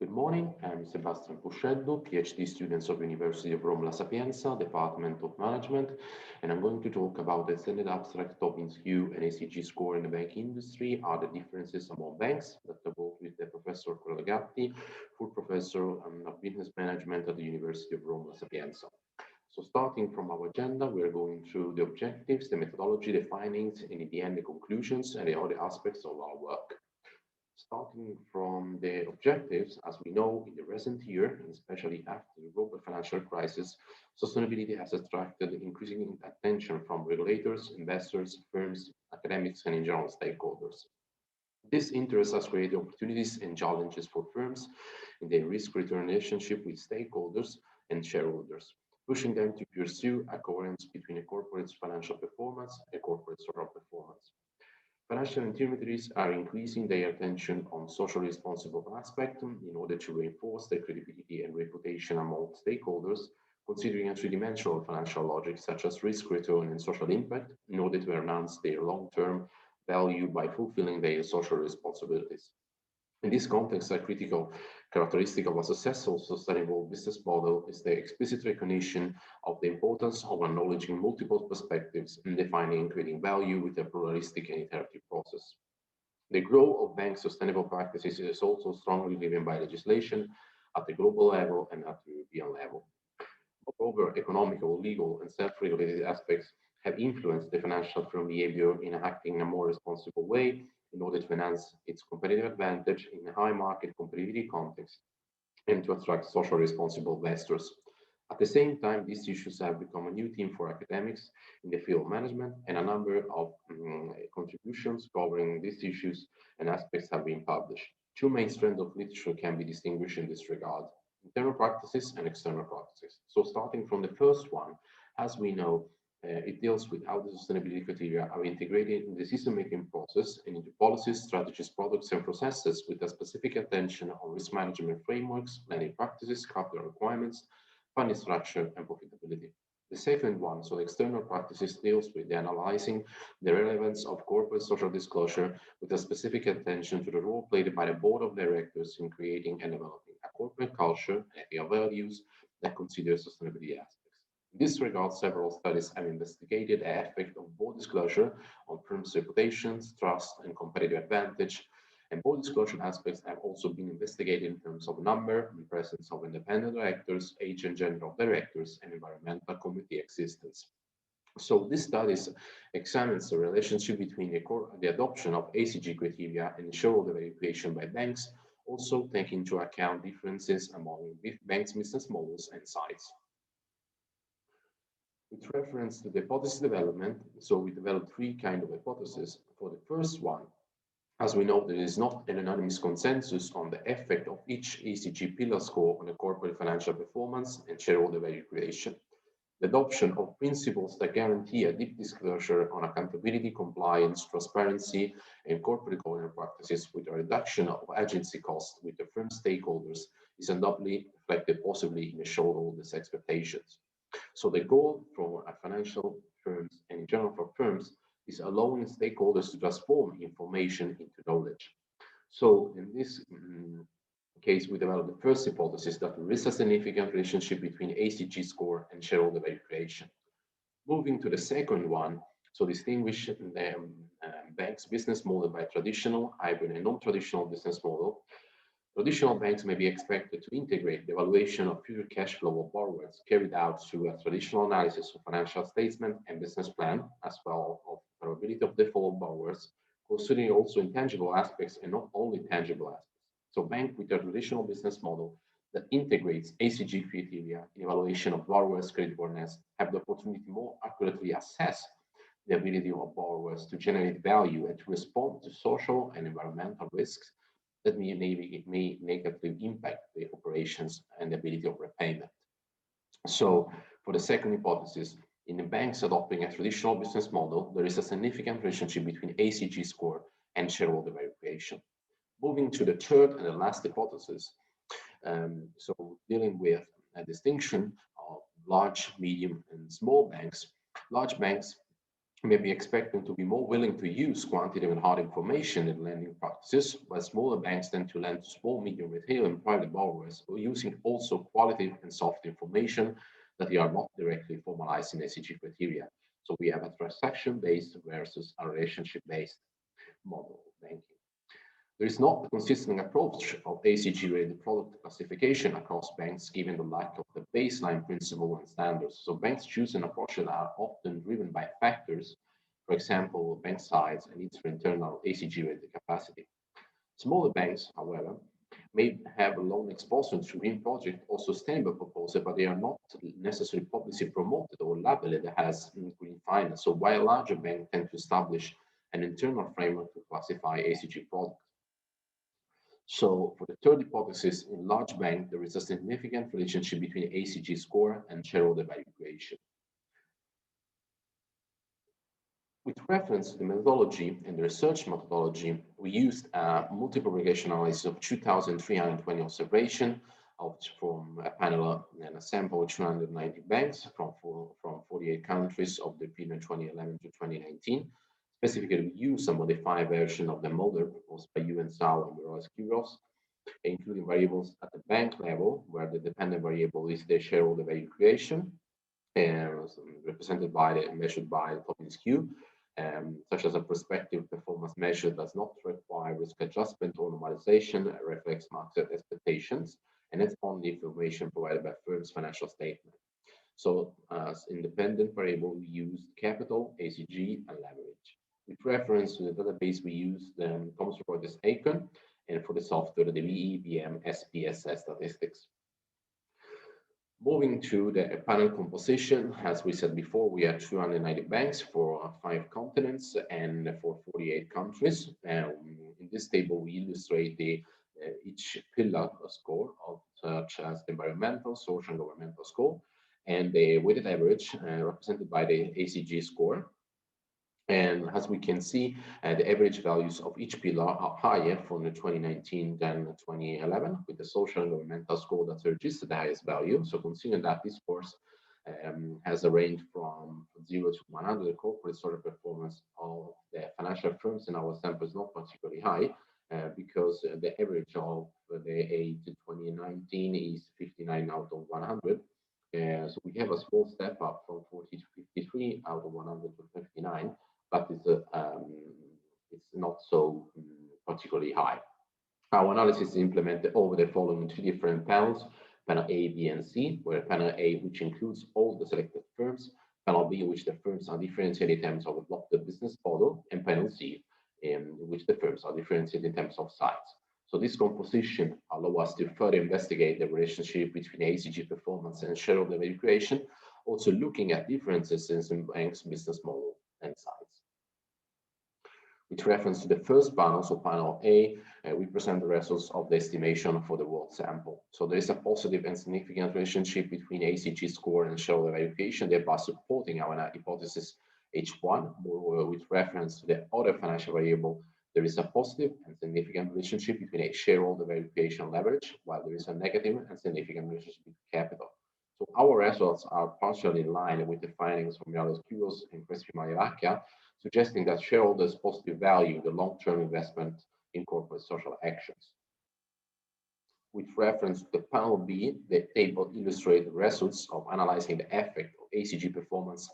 Good morning, I'm Sebastian PUSCEDDU, PhD student of University of Rome La Sapienza, Department of Management, and I'm going to talk about the extended abstract Tobin's view and ESG score in the banking industry are the differences among banks that are both with the Professor GATTI, full Professor of Business Management at the University of Rome La Sapienza. So starting from our agenda, we are going through the objectives, the methodology, the findings, and in the end, the conclusions and the other aspects of our work. Starting from the objectives, as we know, in the recent year, and especially after the global financial crisis, sustainability has attracted increasing attention from regulators, investors, firms, academics, and in general stakeholders. This interest has created opportunities and challenges for firms in their risk-return relationship with stakeholders and shareholders, pushing them to pursue a coherence between a corporate's financial performance and corporate social performance. Financial intermediaries are increasing their attention on socially responsible aspects in order to reinforce their credibility and reputation among stakeholders, considering a three-dimensional financial logic such as risk, return, and social impact in order to enhance their long-term value by fulfilling their social responsibilities. In this context, a critical characteristic of a successful sustainable business model is the explicit recognition of the importance of acknowledging multiple perspectives and defining and creating value with a pluralistic and iterative process. The growth of bank sustainable practices is also strongly driven by legislation at the global level and at the European level. Moreover, economical, legal, and self-regulated aspects have influenced the financial firm behavior in acting in a more responsible way in order to enhance its competitive advantage in a high market competitivity context and to attract socially responsible investors. At the same time, these issues have become a new theme for academics in the field of management, and a number of contributions covering these issues and aspects have been published. Two main strands of literature can be distinguished in this regard: internal practices and external practices. So starting from the first one, as we know, it deals with how the sustainability criteria are integrated in the decision-making process and into policies, strategies, products, and processes with a specific attention on risk management frameworks, planning practices, capital requirements, funding structure, and profitability. The second one, so external practices, deals with the analyzing the relevance of corporate social disclosure with a specific attention to the role played by the board of directors in creating and developing a corporate culture and ethical values that consider sustainability aspects. In this regard, several studies have investigated the effect of board disclosure on firms' reputations, trust, and competitive advantage. And board disclosure aspects have also been investigated in terms of number and presence of independent directors, age and gender of directors, and environmental committee existence. So this studies examines the relationship between the adoption of ESG criteria and shareholder value creation by banks, also taking into account differences among banks' business models and size. With reference to the hypothesis development, so we developed three kinds of hypotheses. For the first one, as we know, there is not an unanimous consensus on the effect of each ESG pillar score on the corporate financial performance and shareholder value creation. The adoption of principles that guarantee a deep disclosure on accountability, compliance, transparency, and corporate governance practices with a reduction of agency costs with the firm stakeholders is undoubtedly reflected possibly in the shareholders' expectations. So the goal for financial firms and in general for firms is allowing stakeholders to transform information into knowledge. So in this case, we developed the first hypothesis that there is a significant relationship between ESG score and shareholder value creation. Moving to the second one, so distinguish the bank's business model by traditional, hybrid, and non-traditional business model. Traditional banks may be expected to integrate the evaluation of future cash flow of borrowers carried out through a traditional analysis of financial statement and business plan, as well as probability of default of borrowers, considering also intangible aspects and not only tangible aspects. So banks with a traditional business model that integrates ESG criteria in evaluation of borrowers' creditworthiness have the opportunity to more accurately assess the ability of borrowers to generate value and to respond to social and environmental risks that may negatively impact the operations and the ability of repayment. So for the second hypothesis, in the banks adopting a traditional business model, there is a significant relationship between ESG score and shareholder value creation. Moving to the third and the last hypothesis, so dealing with a distinction of large, medium, and small banks. Large banks may be expected to be more willing to use quantitative and hard information in lending practices, while smaller banks tend to lend to small, medium retail and private borrowers, using also qualitative and soft information that they are not directly formalized in SEG criteria. So we have a transaction-based versus a relationship-based model of banking. There is not a consistent approach of ACG-related product classification across banks, given the lack of the baseline principle and standards. So banks choose an approach that are often driven by factors, for example, bank size and its internal ACG-related capacity. Smaller banks, however, may have a loan exposure to green project or sustainable proposal, but they are not necessarily publicly promoted or labeled as green finance. So while larger banks tend to establish an internal framework to classify ACG products. So for the third hypothesis, in large bank, there is a significant relationship between ACG score and shareholder value creation. With reference to the methodology and the research methodology, we used a multiple regression analysis of 2,320 observations from a panel and a sample of 290 banks from 48 countries of the period 2011 to 2019. Specifically, we used a modified version of the model proposed by you and Zaolo and Royal Quiros, including variables at the bank level, where the dependent variable is the shareholder value creation, represented by the measured by the Tobin's Q, such as a prospective performance measure does not require risk adjustment or normalization, reflects market expectations, and it's only information provided by firm's financial statement. So as independent variable, we used capital, ACG, and leverage. With reference to the database, we used the Thomson Reuters Icon, and for the software, the VEBM SPSS statistics. Moving to the panel composition, as we said before, we have 290 banks for 5 continents and for 48 countries. In this table, we illustrate each pillar score of such as the environmental, social, and governmental score, and the weighted average represented by the ACG score. And as we can see, the average values of each pillar are higher from the 2019 than 2011, with the social and governmental score that registered the highest value. So considering that this course has a range from 0 to 100, the corporate sort of performance of the financial firms in our sample is not particularly high, because the average of the 8 to 2019 is 59 out of 100. So we have a small step up from 40 to 53 out of 100 to 59, but it's not so particularly high. Our analysis is implemented over the following 2 different panels, panel A, B, and C, where panel A, which includes all the selected firms, panel B, in which the firms are differentiated in terms of the business model, and panel C, in which the firms are differentiated in terms of size. So this composition allows us to further investigate the relationship between ACG performance and shareholder value creation, also looking at differences in banks' business model and size. With reference to the first panel, so panel A, we present the results of the estimation for the world sample. So there is a positive and significant relationship between ACG score and shareholder value creation, thereby supporting our hypothesis H1. Moreover, with reference to the other financial variable, there is a positive and significant relationship between a shareholder value creation leverage, while there is a negative and significant relationship with capital. So our results are partially in line with the findings from Zabihollah and Crespi and Magliavacca, suggesting that shareholders positive value the long-term investment in corporate social actions. With reference to the panel B, the table illustrates the results of analyzing the effect of ACG performance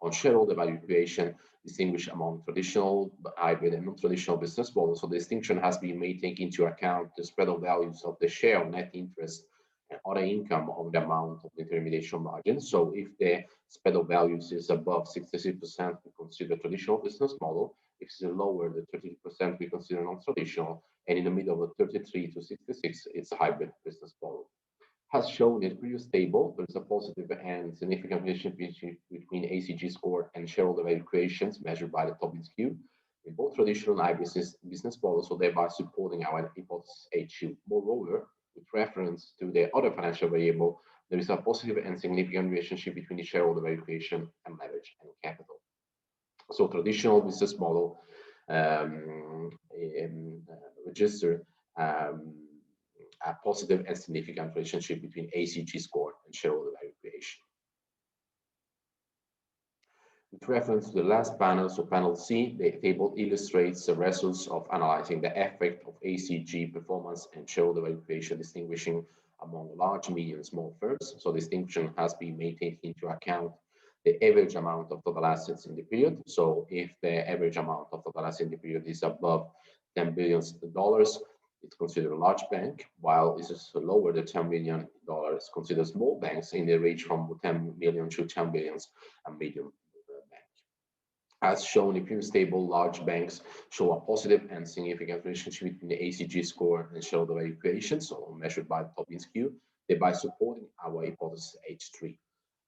on shareholder value creation, distinguished among traditional, hybrid, and non-traditional business models. So the distinction has been made taking into account the spread of values of the share of net interest and other income of the amount of the intermediation margin. So if the spread of values is above 66%, we consider traditional business model. If it's lower than 30%, we consider non-traditional. And in the middle of the 33 to 66, it's a hybrid business model. As shown in the previous table, there is a positive and significant relationship between ACG score and shareholder value creations measured by the Tobin's Q in both traditional and hybrid business models, so thereby supporting our hypothesis H2. Moreover, with reference to the other financial variable, there is a positive and significant relationship between the shareholder value creation and leverage and capital. So traditional business model register a positive and significant relationship between ACG score and shareholder value creation. With reference to the last panel, so panel C, the table illustrates the results of analyzing the effect of ESG performance and shareholder value creation, distinguishing among large, medium, small firms. So distinction has been made taking into account the average amount of total assets in the period. So if the average amount of total assets in the period is above $10 billion, it's considered a large bank, while it is lower than $10 million, considered small banks in the range from 10 million to 10 billion, a medium bank. As shown in the previous table, large banks show a positive and significant relationship between the ESG score and shareholder value creation, so measured by Tobin's Q, thereby supporting our hypothesis H3.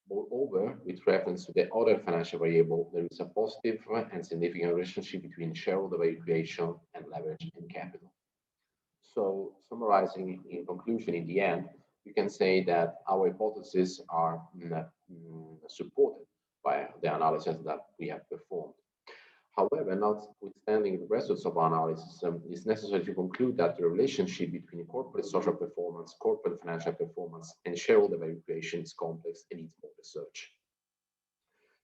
Moreover, with reference to the other financial variable, there is a positive and significant relationship between shareholder value creation and leverage and capital. So, summarizing in conclusion, in the end, we can say that our hypotheses are supported by the analysis that we have performed. However, notwithstanding the results of our analysis, it's necessary to conclude that the relationship between corporate social performance, corporate financial performance, and shareholder value creation is complex and needs more research.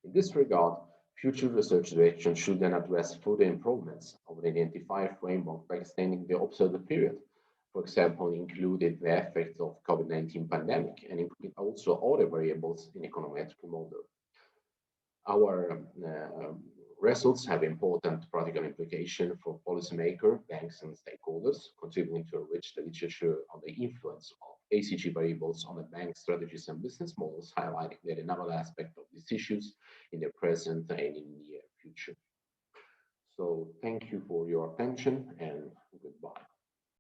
In this regard, future research direction should then address further improvements of the identified framework by extending the observed period. For example, included the effects of COVID-19 pandemic and including also other variables in econometric model. Our results have important practical implication for policymakers, banks, and stakeholders, contributing to enrich the literature on the influence of ESG variables on the bank strategies and business models, highlighting that another aspect of these issues in the present and in the near future. So thank you for your attention and goodbye.